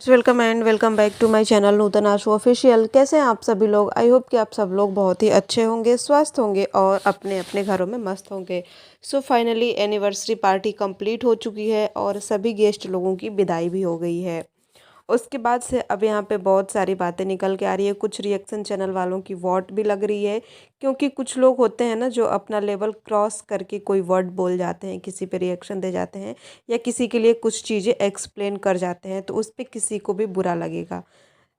Welcome and welcome back to my channel Nutan Ashu official. कैसे हैं आप सभी लोग? आई होप कि आप सब लोग बहुत ही अच्छे होंगे, स्वस्थ होंगे और अपने अपने घरों में मस्त होंगे। So finally anniversary party complete हो चुकी है और सभी गेस्ट लोगों की विदाई भी हो गई है। उसके बाद से अब यहाँ पे बहुत सारी बातें निकल के आ रही है। कुछ रिएक्शन चैनल वालों की वॉट भी लग रही है, क्योंकि कुछ लोग होते हैं ना जो अपना लेवल क्रॉस करके कोई वर्ड बोल जाते हैं, किसी पे रिएक्शन दे जाते हैं या किसी के लिए कुछ चीज़ें एक्सप्लेन कर जाते हैं, तो उस पे किसी को भी बुरा लगेगा।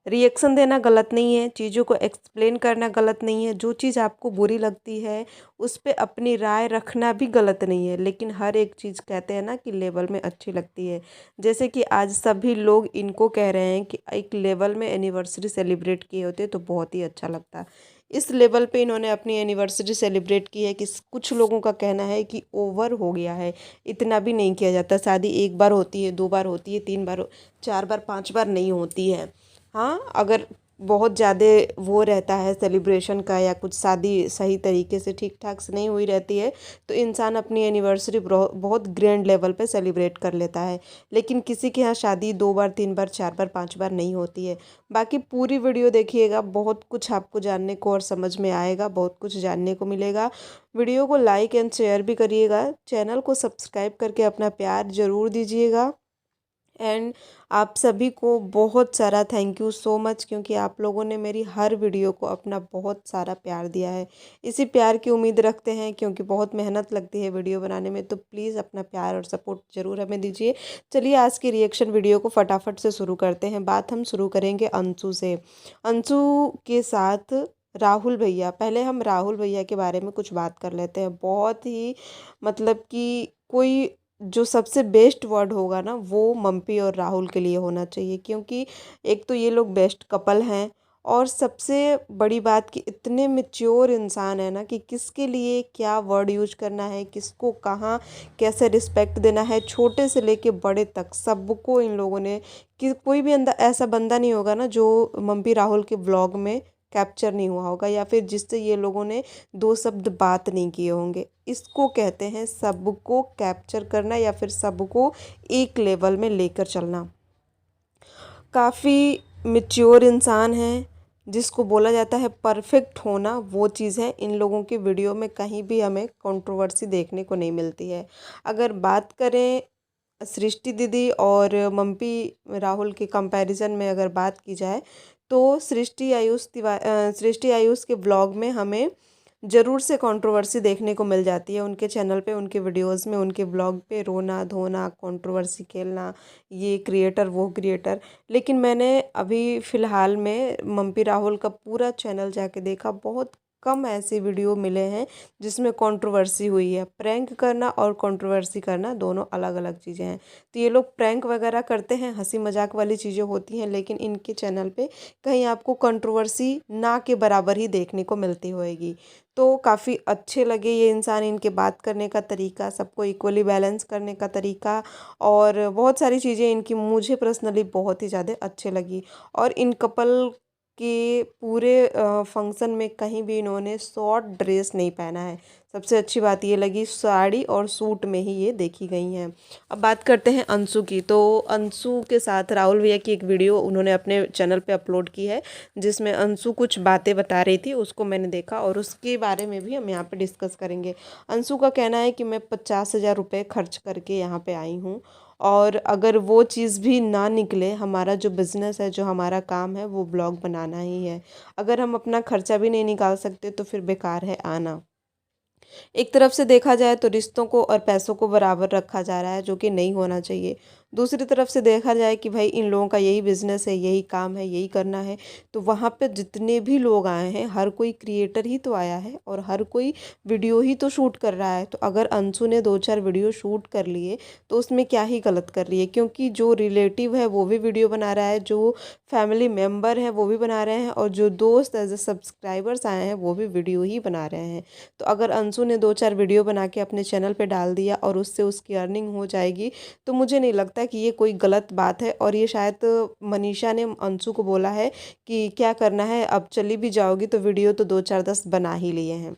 रिएक्शन देना गलत नहीं है, चीज़ों को एक्सप्लेन करना गलत नहीं है। जो चीज़ आपको बुरी लगती है उस पे अपनी राय रखना भी गलत नहीं है, लेकिन हर एक चीज़ कहते हैं ना कि लेवल में अच्छी लगती है। जैसे कि आज सभी लोग इनको कह रहे हैं कि एक लेवल में एनिवर्सरी सेलिब्रेट किए होते तो बहुत ही अच्छा लगता। इस लेवल पे इन्होंने अपनी एनिवर्सरी सेलिब्रेट की है कि कुछ लोगों का कहना है कि ओवर हो गया है, इतना भी नहीं किया जाता। शादी एक बार होती है, दो बार होती है, तीन बार, चार बार, पांच बार नहीं होती है। हाँ, अगर बहुत ज़्यादा वो रहता है सेलिब्रेशन का, या कुछ शादी सही तरीके से ठीक ठाक से नहीं हुई रहती है, तो इंसान अपनी एनिवर्सरी बहुत ग्रैंड लेवल पे सेलिब्रेट कर लेता है। लेकिन किसी के यहाँ शादी दो बार, तीन बार, चार बार, पांच बार नहीं होती है। बाकी पूरी वीडियो देखिएगा, बहुत कुछ आपको जानने को और समझ में आएगा, बहुत कुछ जानने को मिलेगा। वीडियो को लाइक एंड शेयर भी करिएगा, चैनल को सब्सक्राइब करके अपना प्यार ज़रूर दीजिएगा। एंड आप सभी को बहुत सारा थैंक यू सो मच, क्योंकि आप लोगों ने मेरी हर वीडियो को अपना बहुत सारा प्यार दिया है। इसी प्यार की उम्मीद रखते हैं, क्योंकि बहुत मेहनत लगती है वीडियो बनाने में, तो प्लीज़ अपना प्यार और सपोर्ट ज़रूर हमें दीजिए। चलिए आज की रिएक्शन वीडियो को फटाफट से शुरू करते हैं। बात हम शुरू करेंगे अंशु से। अंशु के साथ राहुल भैया, पहले हम राहुल भैया के बारे में कुछ बात कर लेते हैं। बहुत ही मतलब कि कोई जो सबसे बेस्ट वर्ड होगा ना, वो मम्पी और राहुल के लिए होना चाहिए, क्योंकि एक तो ये लोग बेस्ट कपल हैं, और सबसे बड़ी बात कि इतने मैच्योर इंसान है ना कि किसके लिए क्या वर्ड यूज करना है, किसको कहाँ कैसे रिस्पेक्ट देना है, छोटे से लेके बड़े तक सबको इन लोगों ने, कि कोई भी अंदर ऐसा बंदा नहीं होगा ना जो मम्पी राहुल के व्लॉग में कैप्चर नहीं हुआ होगा, या फिर जिससे ये लोगों ने दो शब्द बात नहीं किए होंगे। इसको कहते हैं सबको कैप्चर करना, या फिर सबको एक लेवल में लेकर चलना। काफ़ी मैच्योर इंसान है, जिसको बोला जाता है परफेक्ट होना, वो चीज़ है। इन लोगों की वीडियो में कहीं भी हमें कंट्रोवर्सी देखने को नहीं मिलती है। अगर बात करें सृष्टि दीदी और मम्पी राहुल के कंपैरिजन में अगर बात की जाए, तो सृष्टि आयुष के ब्लॉग में हमें ज़रूर से कंट्रोवर्सी देखने को मिल जाती है। उनके चैनल पे, उनके वीडियोस में, उनके ब्लॉग पे रोना धोना, कंट्रोवर्सी खेलना, ये क्रिएटर वो क्रिएटर। लेकिन मैंने अभी फ़िलहाल में मम्पी राहुल का पूरा चैनल जाके देखा, बहुत कम ऐसे वीडियो मिले हैं जिसमें कंट्रोवर्सी हुई है। प्रैंक करना और कंट्रोवर्सी करना दोनों अलग अलग चीज़ें हैं। तो ये लोग प्रैंक वगैरह करते हैं, हंसी मजाक वाली चीज़ें होती हैं, लेकिन इनके चैनल पे कहीं आपको कंट्रोवर्सी ना के बराबर ही देखने को मिलती होएगी। तो काफ़ी अच्छे लगे ये इंसान, इनके बात करने का तरीका, सबको इक्वली बैलेंस करने का तरीका, और बहुत सारी चीज़ें इनकी मुझे पर्सनली बहुत ही ज़्यादा अच्छे लगी। और इन कपल के पूरे फंक्शन में कहीं भी इन्होंने शॉर्ट ड्रेस नहीं पहना है। सबसे अच्छी बात ये लगी, साड़ी और सूट में ही ये देखी गई हैं। अब बात करते हैं अंशु की। तो अंशु के साथ राहुल भैया की एक वीडियो उन्होंने अपने चैनल पे अपलोड की है, जिसमें अंशु कुछ बातें बता रही थी, उसको मैंने देखा और उसके बारे में भी हम यहाँ पे डिस्कस करेंगे। अंशु का कहना है कि मैं 50,000 रुपये खर्च करके यहाँ पे आई हूँ, और अगर वो चीज़ भी ना निकले, हमारा जो बिज़नेस है, जो हमारा काम है, वो ब्लॉग बनाना ही है। अगर हम अपना खर्चा भी नहीं निकाल सकते तो फिर बेकार है आना। एक तरफ से देखा जाए तो रिश्तों को और पैसों को बराबर रखा जा रहा है, जो कि नहीं होना चाहिए। दूसरी तरफ से देखा जाए कि भाई इन लोगों का यही बिज़नेस है, यही काम है, यही करना है, तो वहाँ पे जितने भी लोग आए हैं, हर कोई क्रिएटर ही तो आया है और हर कोई वीडियो ही तो शूट कर रहा है। तो अगर अंशु ने दो चार वीडियो शूट कर लिए तो उसमें क्या ही गलत कर रही है, क्योंकि जो रिलेटिव है वो भी वीडियो बना रहा है, जो फैमिली मेम्बर है वो भी बना रहे हैं, और जो दोस्त एज ए सब्सक्राइबर्स आए हैं वो भी वीडियो ही बना रहे हैं। तो अगर अंशु ने दो चार वीडियो बना के अपने चैनल पे डाल दिया और उससे उसकी अर्निंग हो जाएगी, तो मुझे नहीं लगता कि ये कोई गलत बात है। और ये शायद मनीषा ने अंशु को बोला है कि क्या करना है, अब चली भी जाओगी तो वीडियो तो दो चार 10 बना ही लिए हैं।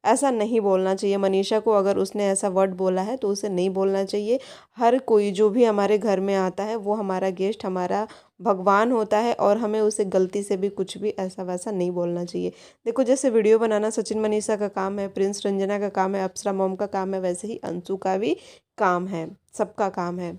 ऐसा नहीं बोलना चाहिए मनीषा को। अगर उसने ऐसा वर्ड बोला है तो उसे नहीं बोलना चाहिए। हर कोई जो भी हमारे घर में आता है वो हमारा गेस्ट, हमारा भगवान होता है और हमें उसे गलती से भी कुछ भी ऐसा वैसा नहीं बोलना चाहिए। देखो जैसे वीडियो बनाना सचिन मनीषा का काम है, प्रिंस रंजना का काम है, अप्सरा मॉम का काम है, वैसे ही अंशु का भी काम है, सबका काम है।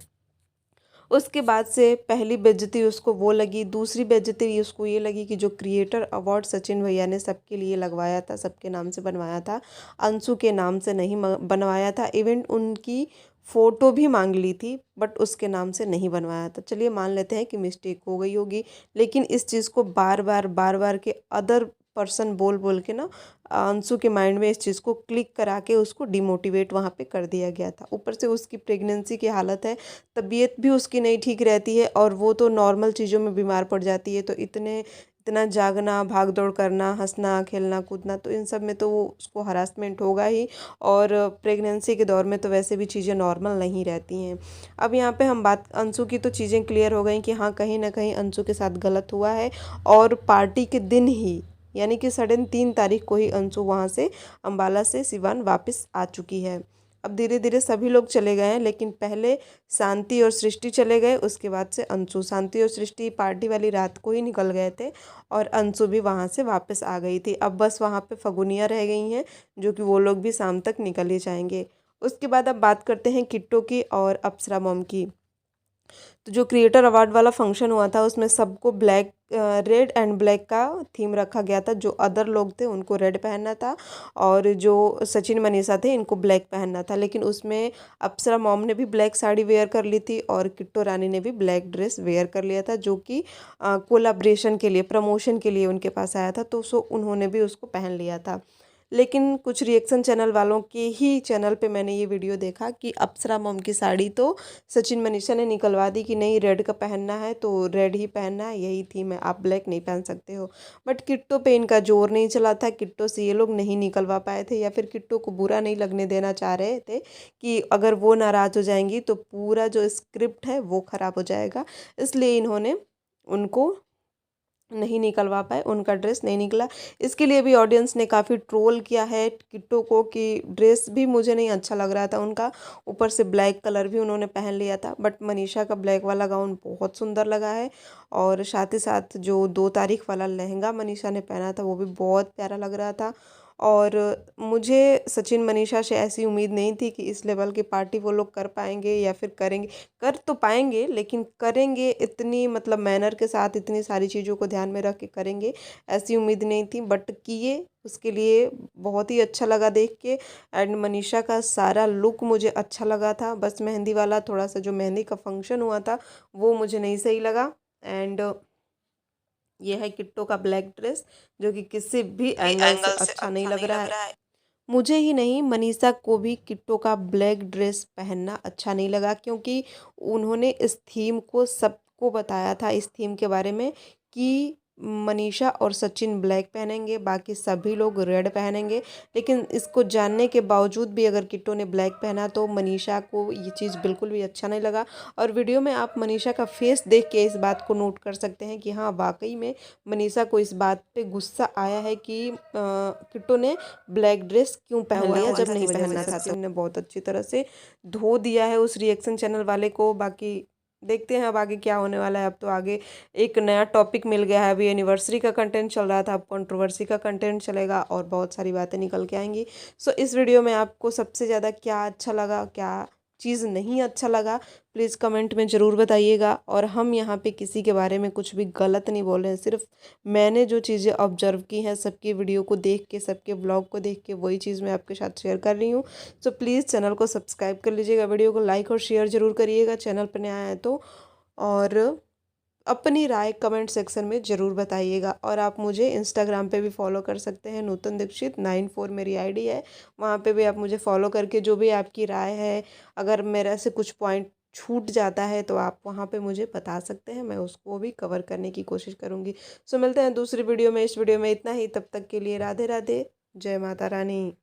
उसके बाद से पहली बेइज्जती उसको वो लगी, दूसरी बेइज्जती उसको ये लगी कि जो क्रिएटर अवार्ड सचिन भैया ने सबके लिए लगवाया था, सबके नाम से बनवाया था, अंशु के नाम से नहीं बनवाया था। इवन उनकी फ़ोटो भी मांग ली थी बट उसके नाम से नहीं बनवाया था। चलिए मान लेते हैं कि मिस्टेक हो गई होगी, लेकिन इस चीज़ को बार बार के अदर पर्सन बोल बोल के ना अंशु के माइंड में इस चीज़ को क्लिक करा के उसको डिमोटिवेट वहाँ पे कर दिया गया था। ऊपर से उसकी प्रेगनेंसी की हालत है, तबीयत भी उसकी नहीं ठीक रहती है और वो तो नॉर्मल चीज़ों में बीमार पड़ जाती है। तो इतना जागना, भाग दौड़ करना, हंसना खेलना कूदना, तो इन सब में तो वो उसको हरासमेंट होगा ही। और प्रेगनेंसी के दौर में तो वैसे भी चीज़ें नॉर्मल नहीं रहती हैं। अब यहाँ पे हम बात अंशु की, तो चीज़ें क्लियर हो गई कि हाँ कहीं ना कहीं अंशु के साथ गलत हुआ है। और पार्टी के दिन ही यानी कि सडन 3 तारीख को ही अंशु वहाँ से अम्बाला से सिवान वापस आ चुकी है। अब धीरे धीरे सभी लोग चले गए हैं, लेकिन पहले शांति और सृष्टि चले गए, उसके बाद से अंशु। शांति और सृष्टि पार्टी वाली रात को ही निकल गए थे और अंशु भी वहाँ से वापस आ गई थी। अब बस वहाँ पे फगुनिया रह गई हैं, जो कि वो लोग भी शाम तक निकल ही जाएंगे। उसके बाद अब बात करते हैं किट्टो की और अप्सरा मॉम की। तो जो क्रिएटर अवार्ड वाला फंक्शन हुआ था उसमें सबको ब्लैक, रेड एंड ब्लैक का थीम रखा गया था। जो अदर लोग थे उनको रेड पहनना था और जो सचिन मनीषा थे इनको ब्लैक पहनना था। लेकिन उसमें अप्सरा मॉम ने भी ब्लैक साड़ी वेयर कर ली थी और किट्टो रानी ने भी ब्लैक ड्रेस वेयर कर लिया था, जो कि कोलाब्रेशन के लिए, प्रमोशन के लिए उनके पास आया था, तो सो उन्होंने भी उसको पहन लिया था। लेकिन कुछ रिएक्शन चैनल वालों के ही चैनल पे मैंने ये वीडियो देखा कि अप्सरा मॉम की साड़ी तो सचिन मनीषा ने निकलवा दी कि नहीं रेड का पहनना है तो रेड ही पहनना है, यही थीम है, आप ब्लैक नहीं पहन सकते हो। बट किट्टो पे इनका जोर नहीं चला था, किट्टो से ये लोग नहीं निकलवा पाए थे, या फिर किट्टो को बुरा नहीं लगने देना चाह रहे थे कि अगर वो नाराज़ हो जाएंगी तो पूरा जो स्क्रिप्ट है वो ख़राब हो जाएगा। इसलिए इन्होंने उनको नहीं निकलवा पाए, उनका ड्रेस नहीं निकला। इसके लिए भी ऑडियंस ने काफ़ी ट्रोल किया है किट्टो को कि ड्रेस भी मुझे नहीं अच्छा लग रहा था उनका, ऊपर से ब्लैक कलर भी उन्होंने पहन लिया था। बट मनीषा का ब्लैक वाला गाउन बहुत सुंदर लगा है और साथ ही साथ जो 2 तारीख वाला लहंगा मनीषा ने पहना था वो भी बहुत प्यारा लग रहा था। और मुझे सचिन मनीषा से ऐसी उम्मीद नहीं थी कि इस लेवल की पार्टी वो लोग कर पाएंगे या फिर करेंगे। कर तो पाएंगे लेकिन करेंगे इतनी, मतलब मैनर के साथ इतनी सारी चीज़ों को ध्यान में रख के करेंगे, ऐसी उम्मीद नहीं थी। बट किए, उसके लिए बहुत ही अच्छा लगा देख के। एंड मनीषा का सारा लुक मुझे अच्छा लगा था, बस मेहंदी वाला थोड़ा सा जो मेहंदी का फंक्शन हुआ था वो मुझे नहीं सही लगा। एंड ये है किट्टो का ब्लैक ड्रेस, जो कि किसी भी एंगल से अच्छा नहीं लग रहा है। मुझे ही नहीं, मनीषा को भी किट्टो का ब्लैक ड्रेस पहनना अच्छा नहीं लगा, क्योंकि उन्होंने इस थीम को सबको बताया था, इस थीम के बारे में, कि मनीषा और सचिन ब्लैक पहनेंगे, बाकी सभी लोग रेड पहनेंगे। लेकिन इसको जानने के बावजूद भी अगर किट्टो ने ब्लैक पहना तो मनीषा को ये चीज़ बिल्कुल भी अच्छा नहीं लगा। और वीडियो में आप मनीषा का फेस देख के इस बात को नोट कर सकते हैं कि हाँ वाकई में मनीषा को इस बात पे गुस्सा आया है कि किट्टो ने ब्लैक ड्रेस क्यों पहन लिया जब नहीं पहनना था। सचिन ने बहुत अच्छी तरह से धो दिया है उस रिएक्शन चैनल वाले को। बाकी देखते हैं अब आगे क्या होने वाला है। अब तो आगे एक नया टॉपिक मिल गया है, अभी एनिवर्सरी का कंटेंट चल रहा था, अब कंट्रोवर्सी का कंटेंट चलेगा और बहुत सारी बातें निकल के आएंगी। सो इस वीडियो में आपको सबसे ज़्यादा क्या अच्छा लगा, क्या चीज़ नहीं अच्छा लगा, प्लीज़ कमेंट में ज़रूर बताइएगा। और हम यहाँ पे किसी के बारे में कुछ भी गलत नहीं बोल रहे हैं, सिर्फ मैंने जो चीज़ें ऑब्जर्व की हैं सबकी वीडियो को देख के, सबके ब्लॉग को देख के, वही चीज़ मैं आपके साथ शेयर कर रही हूँ। सो प्लीज़ चैनल को सब्सक्राइब कर लीजिएगा, वीडियो को लाइक और शेयर ज़रूर करिएगा चैनल पर नया है तो। और अपनी राय कमेंट सेक्शन में ज़रूर बताइएगा। और आप मुझे इंस्टाग्राम पे भी फॉलो कर सकते हैं, नूतन दीक्षित 94 मेरी आईडी है, वहाँ पे भी आप मुझे फॉलो करके जो भी आपकी राय है, अगर मेरे से कुछ पॉइंट छूट जाता है तो आप वहाँ पे मुझे बता सकते हैं, मैं उसको भी कवर करने की कोशिश करूँगी। सो मिलते हैं दूसरी वीडियो में। इस वीडियो में इतना ही, तब तक के लिए राधे राधे, जय माता रानी।